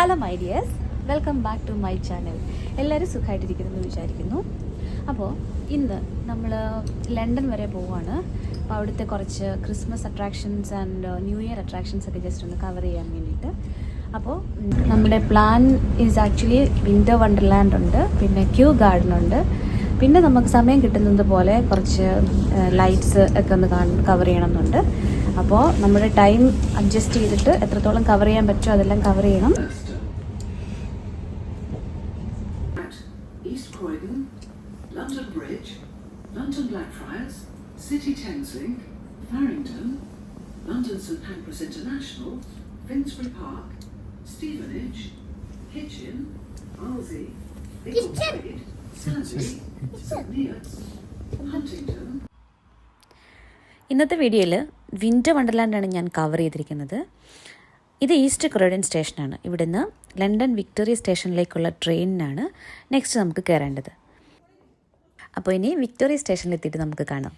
Hello my dears, welcome back to my channel. എല്ലാവരും സുഖമായിട്ടിരിക്കുന്നു എന്ന് വിചാരിക്കുന്നു. അപ്പോൾ ഇന്ന് നമ്മൾ ലണ്ടൻ വരെ പോവുകയാണ്. അപ്പോൾ അവിടുത്തെ കുറച്ച് Christmas attractions and new year attractions ഒക്കെ ജസ്റ്റ് ഒന്ന് കവർ ചെയ്യാൻ വേണ്ടിയിട്ട്. അപ്പോൾ നമ്മുടെ plan is actually winter Wonderland ഉണ്ട്, പിന്നെ ക്യൂ ഗാർഡൻ ഉണ്ട്, പിന്നെ നമുക്ക് സമയം കിട്ടുന്നത് പോലെ കുറച്ച് ലൈറ്റ്സ് ഒക്കെ ഒന്ന് കവർ ചെയ്യണമെന്നുണ്ട്. അപ്പോൾ നമ്മുടെ ടൈം അഡ്ജസ്റ്റ് ചെയ്തിട്ട് എത്രത്തോളം കവർ ചെയ്യാൻ പറ്റുമോ അതെല്ലാം കവർ ചെയ്യണം. East Croydon, London Bridge, London Blackfriars, City Thameslink, Farringdon, London St Pancras International, Finsbury Park, Stevenage, Hitchin, Arlesey, Ingletrade, Sandy, St Neots, Huntington. ഇന്നത്തെ വീഡിയോയിൽ വിൻ്റർ വണ്ടർലാൻഡാണ് ഞാൻ കവർ ചെയ്തിരിക്കുന്നത്. ഇത് ഈസ്റ്റ് ക്രോയ്ഡൻ സ്റ്റേഷനാണ്. ഇവിടുന്ന് ലണ്ടൻ വിക്ടോറിയ സ്റ്റേഷനിലേക്കുള്ള ട്രെയിനിനാണ് നെക്സ്റ്റ് നമുക്ക് കയറേണ്ടത്. അപ്പോൾ ഇനി വിക്ടോറിയ സ്റ്റേഷനിൽ എത്തിയിട്ട് നമുക്ക് കാണാം.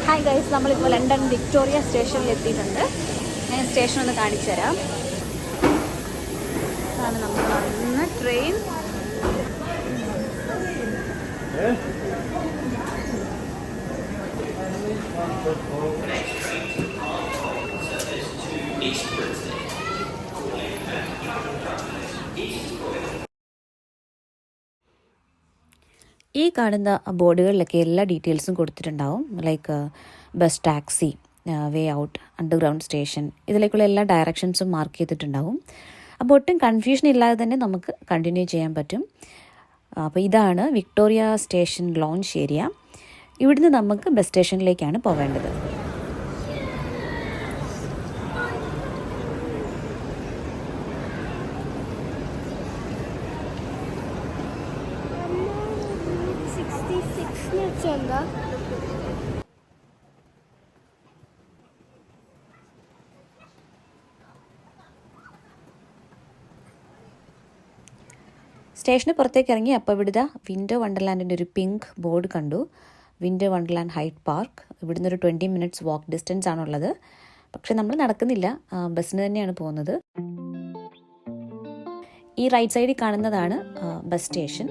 ഹായ് ഗൈസ്, നമ്മളിപ്പോൾ ലണ്ടൻ വിക്ടോറിയ സ്റ്റേഷനിൽ എത്തിയിട്ടുണ്ട്. ഞാൻ സ്റ്റേഷൻ ഒന്ന് കാണിച്ചു തരാം. ഇതാണ് നമ്മൾ വന്ന ട്രെയിൻ. ഈ കാണുന്ന ബോർഡുകളിലൊക്കെ എല്ലാ ഡീറ്റെയിൽസും കൊടുത്തിട്ടുണ്ടാവും. Like bus, taxi, way out, underground station, ഇതിലേക്കുള്ള എല്ലാ ഡയറക്ഷൻസും മാർക്ക് ചെയ്തിട്ടുണ്ടാവും. അപ്പോൾ ഒട്ടും കൺഫ്യൂഷൻ ഇല്ലാതെ തന്നെ നമുക്ക് കണ്ടിന്യൂ ചെയ്യാൻ പറ്റും. അപ്പോൾ ഇതാണ് വിക്ടോറിയ സ്റ്റേഷൻ ലോഞ്ച് ഏരിയ. ഇവിടുന്ന് നമുക്ക് ബസ് സ്റ്റേഷനിലേക്കാണ് പോവേണ്ടത്. സ്റ്റേഷന് പുറത്തേക്ക് ഇറങ്ങി അപ്പോൾ ഇവിടുത്തെ വിൻ്റർ വണ്ടർലാൻഡിൻ്റെ ഒരു പിങ്ക് ബോർഡ് കണ്ടു. Winter Wonderland Hyde Park. ഇവിടുന്ന് ഒരു 20 minutes വാക്ക് ഡിസ്റ്റൻസ് ആണുള്ളത്. പക്ഷെ നമ്മൾ നടക്കുന്നില്ല, ബസ്സിന് തന്നെയാണ് പോകുന്നത്. ഈ റൈറ്റ് സൈഡിൽ കാണുന്നതാണ് ബസ് സ്റ്റേഷൻ.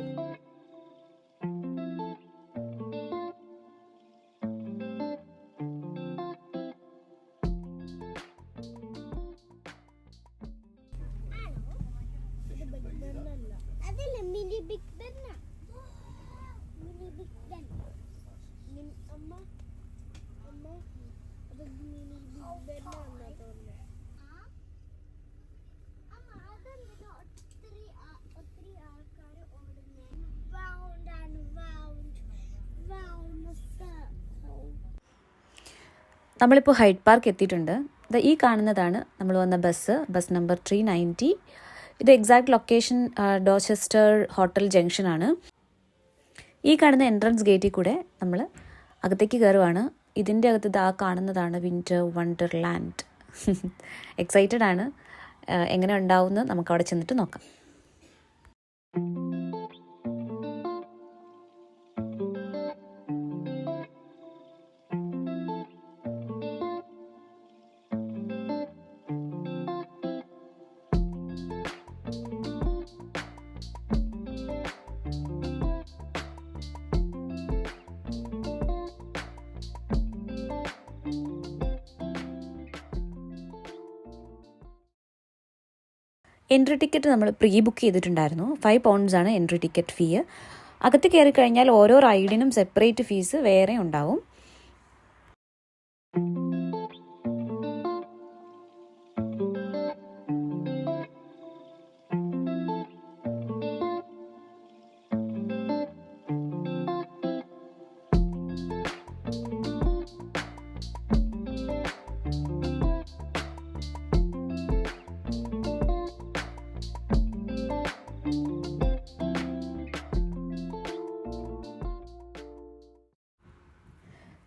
നമ്മളിപ്പോൾ ഹൈഡ് പാർക്ക് എത്തിയിട്ടുണ്ട്. ഈ കാണുന്നതാണ് നമ്മൾ വന്ന ബസ് നമ്പർ 390. ഇത് എക്സാക്ട് ലൊക്കേഷൻ ഡോർച്ചെസ്റ്റർ ഹോട്ടൽ ജംഗ്ഷനാണ്. ഈ കാണുന്ന എൻട്രൻസ് ഗേറ്റിൽ കൂടെ നമ്മൾ അകത്തേക്ക് കയറുവാണ്. ഇതിൻ്റെ അകത്ത് കാണുന്നതാണ് വിൻ്റർ വണ്ടർലാൻഡ്. എക്സൈറ്റഡ് ആണ്. എങ്ങനെ ഉണ്ടാവുമെന്ന് നമുക്ക് അവിടെ ചെന്നിട്ട് നോക്കാം. എൻട്രി ടിക്കറ്റ് നമ്മൾ പ്രീ ബുക്ക് ചെയ്തിട്ടുണ്ടായിരുന്നു. £5 ആണ് എൻട്രി ടിക്കറ്റ് ഫീ. അകത്ത് കയറി കഴിഞ്ഞാൽ ഓരോ റൈഡിനും സെപ്പറേറ്റ് ഫീസ് വേറെ ഉണ്ടാവും.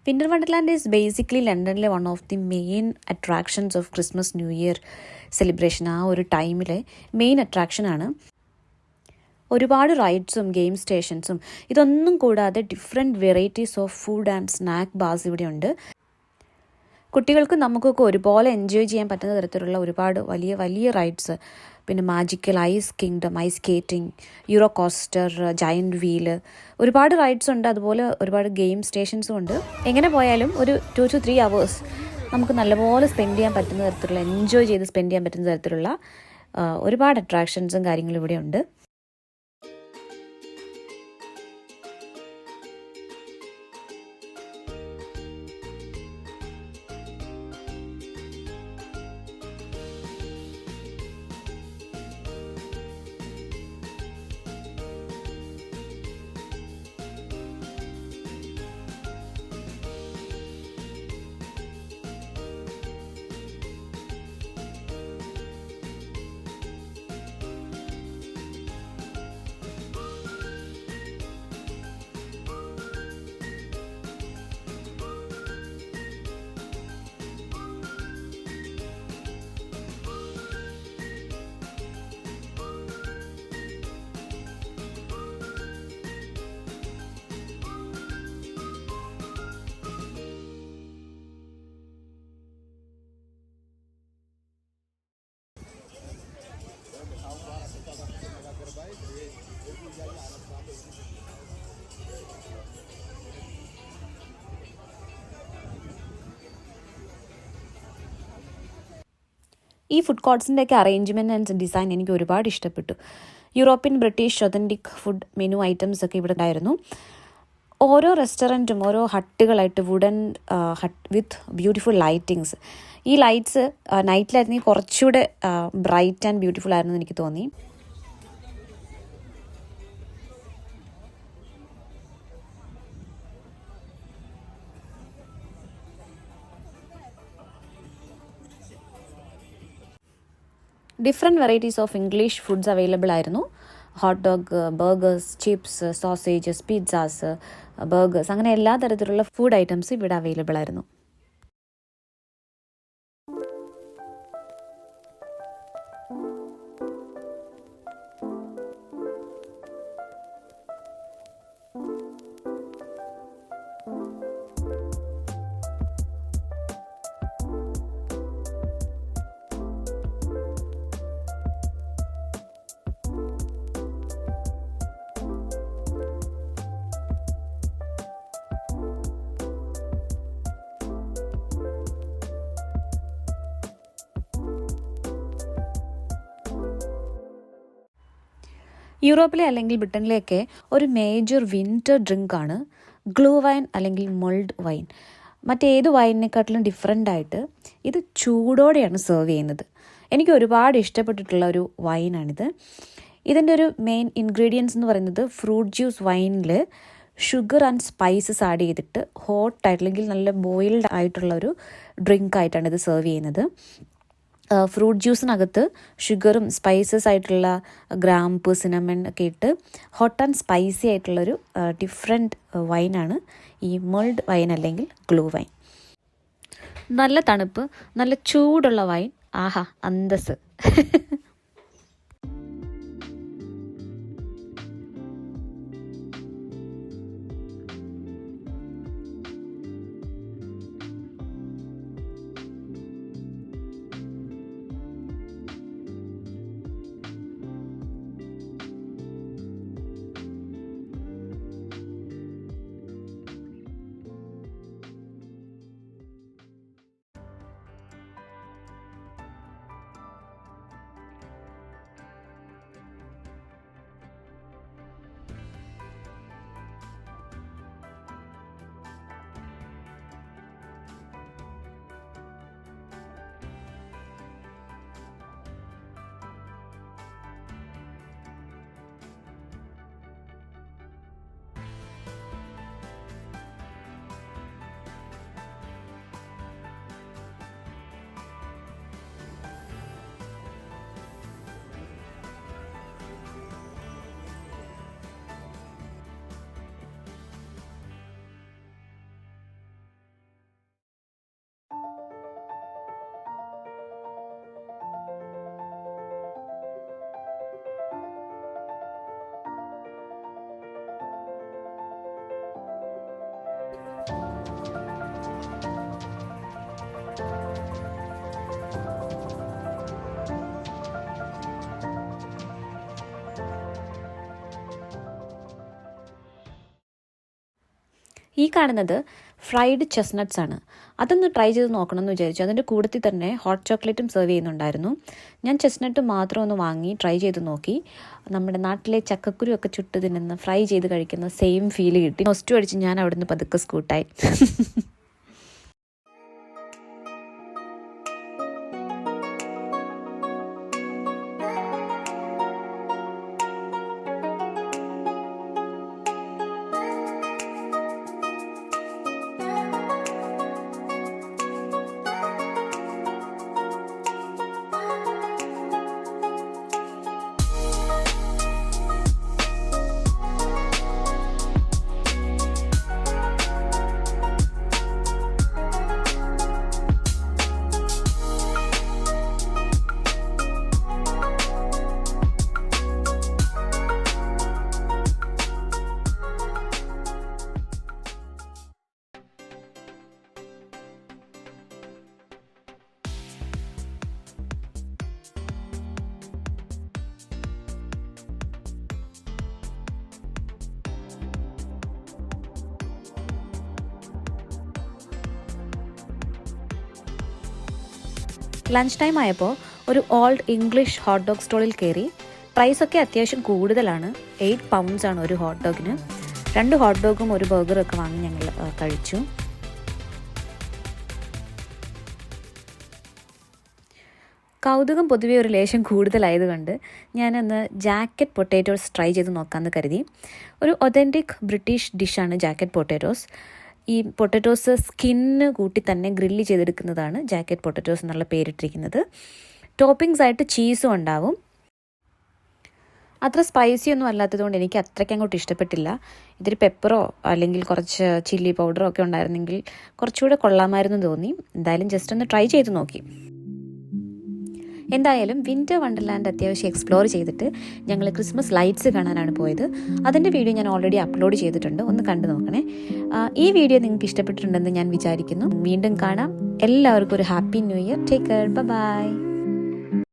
വിൻ്റർ വണ്ടർലാൻഡ് ഈസ് ബേസിക്കലി ലണ്ടനിലെ one of the main attractions of Christmas new year celebration. ആ ഒരു ടൈമിലെ മെയിൻ അട്രാക്ഷനാണ്. ഒരുപാട് റൈഡ്സും ഗെയിം സ്റ്റേഷൻസും ഇതൊന്നും കൂടാതെ different varieties of food and snack bars ഇവിടെയുണ്ട്. കുട്ടികൾക്കും നമുക്കൊക്കെ ഒരുപോലെ എൻജോയ് ചെയ്യാൻ പറ്റുന്ന തരത്തിലുള്ള ഒരുപാട് വലിയ വലിയ റൈഡ്സ്, പിന്നെ magical ice kingdom, ice skating, euro coaster, giant wheel, ഒരുപാട് റൈഡ്സ് ഉണ്ട്. അതുപോലെ ഒരുപാട് ഗെയിം സ്റ്റേഷൻസും ഉണ്ട്. എങ്ങനെ പോയാലും ഒരു 2 to 3 hours നമുക്ക് നല്ലപോലെ സ്പെൻഡ് ചെയ്യാൻ പറ്റുന്ന തരത്തിലുള്ള, എൻജോയ് ചെയ്ത് സ്പെൻഡ് ചെയ്യാൻ പറ്റുന്ന തരത്തിലുള്ള ഒരുപാട് അട്രാക്ഷൻസും കാര്യങ്ങളും ഇവിടെ ഉണ്ട്. ഈ ഫുഡ് കോർട്ട്സിൻ്റെയൊക്കെ അറേഞ്ച്മെൻറ്റ് ആൻഡ് ഡിസൈൻ എനിക്ക് ഒരുപാട് ഇഷ്ടപ്പെട്ടു. European, British, authentic food menu items ഒക്കെ ഇവിടെ ഉണ്ടായിരുന്നു. ഓരോ റെസ്റ്റോറൻറ്റും ഓരോ ഹട്ടുകളായിട്ട്, wooden hut with beautiful lightings. ഈ ലൈറ്റ്സ് നൈറ്റിലായിരുന്നെങ്കിൽ കുറച്ചുകൂടെ ബ്രൈറ്റ് ആൻഡ് ബ്യൂട്ടിഫുൾ ആയിരുന്നു എനിക്ക് തോന്നി. Different varieties of English foods available ആയിരുന്നു. Hot dog, burgers, chips, sausages, pizzas, burgers, അങ്ങനെ എല്ലാ തരത്തിലുള്ള ഫുഡ് ഐറ്റംസ് ഇവിടെ അവൈലബിൾ ആയിരുന്നു. യൂറോപ്പിലെ അല്ലെങ്കിൽ ബ്രിട്ടനിലെയൊക്കെ ഒരു മേജർ വിൻ്റർ ഡ്രിങ്കാണ് ഗ്ലൂ വൈൻ അല്ലെങ്കിൽ മൾഡ് വൈൻ. മറ്റേത് വൈനിനെക്കാട്ടിലും ഡിഫറെൻ്റ് ആയിട്ട് ഇത് ചൂടോടെയാണ് സെർവ് ചെയ്യുന്നത്. എനിക്ക് ഒരുപാട് ഇഷ്ടപ്പെട്ടിട്ടുള്ള ഒരു വൈനാണിത്. ഇതിൻ്റെ ഒരു മെയിൻ ഇൻഗ്രീഡിയൻസ് എന്ന് പറയുന്നത് ഫ്രൂട്ട് ജ്യൂസ് വൈനിൽ ഷുഗർ ആൻഡ് സ്പൈസസ് ആഡ് ചെയ്തിട്ട് ഹോട്ടായിട്ട് അല്ലെങ്കിൽ നല്ല ബോയിൽഡ് ആയിട്ടുള്ള ഒരു ഡ്രിങ്ക് ആയിട്ടാണ് ഇത് സെർവ് ചെയ്യുന്നത്. ഫ്രൂട്ട് ജ്യൂസിനകത്ത് ഷുഗറും സ്പൈസസ് ആയിട്ടുള്ള ഗ്രാമ്പ്, സിനമൺ ഒക്കെ ഇട്ട് ഹോട്ട് ആൻഡ് സ്പൈസി ആയിട്ടുള്ളൊരു ഡിഫറെൻറ്റ് വൈനാണ് ഈ മൾഡ് വൈൻ അല്ലെങ്കിൽ ഗ്ലൂ വൈൻ. നല്ല തണുപ്പ്, നല്ല ചൂടുള്ള വൈൻ, ആഹാ അന്തസ്. ഈ കാണുന്നത് ഫ്രൈഡ് ചെസ്നട്ട്സ് ആണ്. അതൊന്ന് ട്രൈ ചെയ്ത് നോക്കണം എന്ന് വിചാരിച്ചു. അതിൻ്റെ കൂട്ടത്തിൽ തന്നെ ഹോട്ട് ചോക്ലേറ്റും സെർവ് ചെയ്യുന്നുണ്ടായിരുന്നു. ഞാൻ ചെസ്നട്ട് മാത്രം ഒന്ന് വാങ്ങി ട്രൈ ചെയ്ത് നോക്കി. നമ്മുടെ നാട്ടിലെ ചക്കക്കുരു ഒക്കെ ചുട്ട് തിന്നുന്ന ഫ്രൈ ചെയ്ത് കഴിക്കുന്ന സെയിം ഫീല് കിട്ടി. ഹോസ്റ്റു അടിച്ച് ഞാൻ അവിടുന്ന് പതുക്കെ സ്കൂട്ടായി. ലഞ്ച് ടൈം ആയപ്പോൾ ഒരു ഓൾഡ് ഇംഗ്ലീഷ് ഹോട്ട് ഡോഗ് സ്റ്റോളിൽ കയറി. പ്രൈസൊക്കെ അത്യാവശ്യം കൂടുതലാണ്. 8 pounds ആണ് ഒരു ഹോട്ട് ഡോഗിന്. 2 ഹോട്ട് ഡോഗും ഒരു ബർഗറും ഒക്കെ വാങ്ങി ഞങ്ങൾ കഴിച്ചു. കൗതുകം പൊതുവെ ഒരു ലേശം കൂടുതലായതുകൊണ്ട് ഞാനന്ന് ജാക്കറ്റ് പൊട്ടാറ്റോസ് ട്രൈ ചെയ്ത് നോക്കാമെന്ന് കരുതി. ഒരു ഒതൻറ്റിക് ബ്രിട്ടീഷ് ഡിഷാണ് ജാക്കറ്റ് പൊട്ടാറ്റോസ്. ഈ പൊട്ടറ്റോസ് സ്കിന്ന് കൂട്ടി തന്നെ ഗ്രില്ല് ചെയ്തെടുക്കുന്നതാണ് ജാക്കറ്റ് പൊട്ടറ്റോസ് എന്നുള്ള പേരിട്ടിരിക്കുന്നത്. ടോപ്പിങ്സ് ആയിട്ട് ചീസും ഉണ്ടാവും. അത്ര സ്പൈസി ഒന്നും അല്ലാത്തതുകൊണ്ട് എനിക്ക് അത്രയ്ക്ക് അങ്ങോട്ട് ഇഷ്ടപ്പെട്ടില്ല. ഇതൊരു പെപ്പറോ അല്ലെങ്കിൽ കുറച്ച് ചില്ലി പൗഡറോ ഒക്കെ ഉണ്ടായിരുന്നെങ്കിൽ കുറച്ചുകൂടെ കൊള്ളാമായിരുന്നു തോന്നി. എന്തായാലും ജസ്റ്റ് ഒന്ന് ട്രൈ ചെയ്ത് നോക്കി. എന്തായാലും വിൻ്റർ വണ്ടർലാൻഡ് അത്യാവശ്യം എക്സ്പ്ലോർ ചെയ്തിട്ട് ഞങ്ങൾ ക്രിസ്മസ് ലൈറ്റ്സ് കാണാനാണ് പോയത്. അതിൻ്റെ വീഡിയോ ഞാൻ ഓൾറെഡി അപ്ലോഡ് ചെയ്തിട്ടുണ്ട്, ഒന്ന് കണ്ടു നോക്കണേ. ഈ വീഡിയോ നിങ്ങൾക്ക് ഇഷ്ടപ്പെട്ടിട്ടുണ്ടെന്ന് ഞാൻ വിചാരിക്കുന്നു. വീണ്ടും കാണാം. എല്ലാവർക്കും ഒരു happy new year. Take care. By.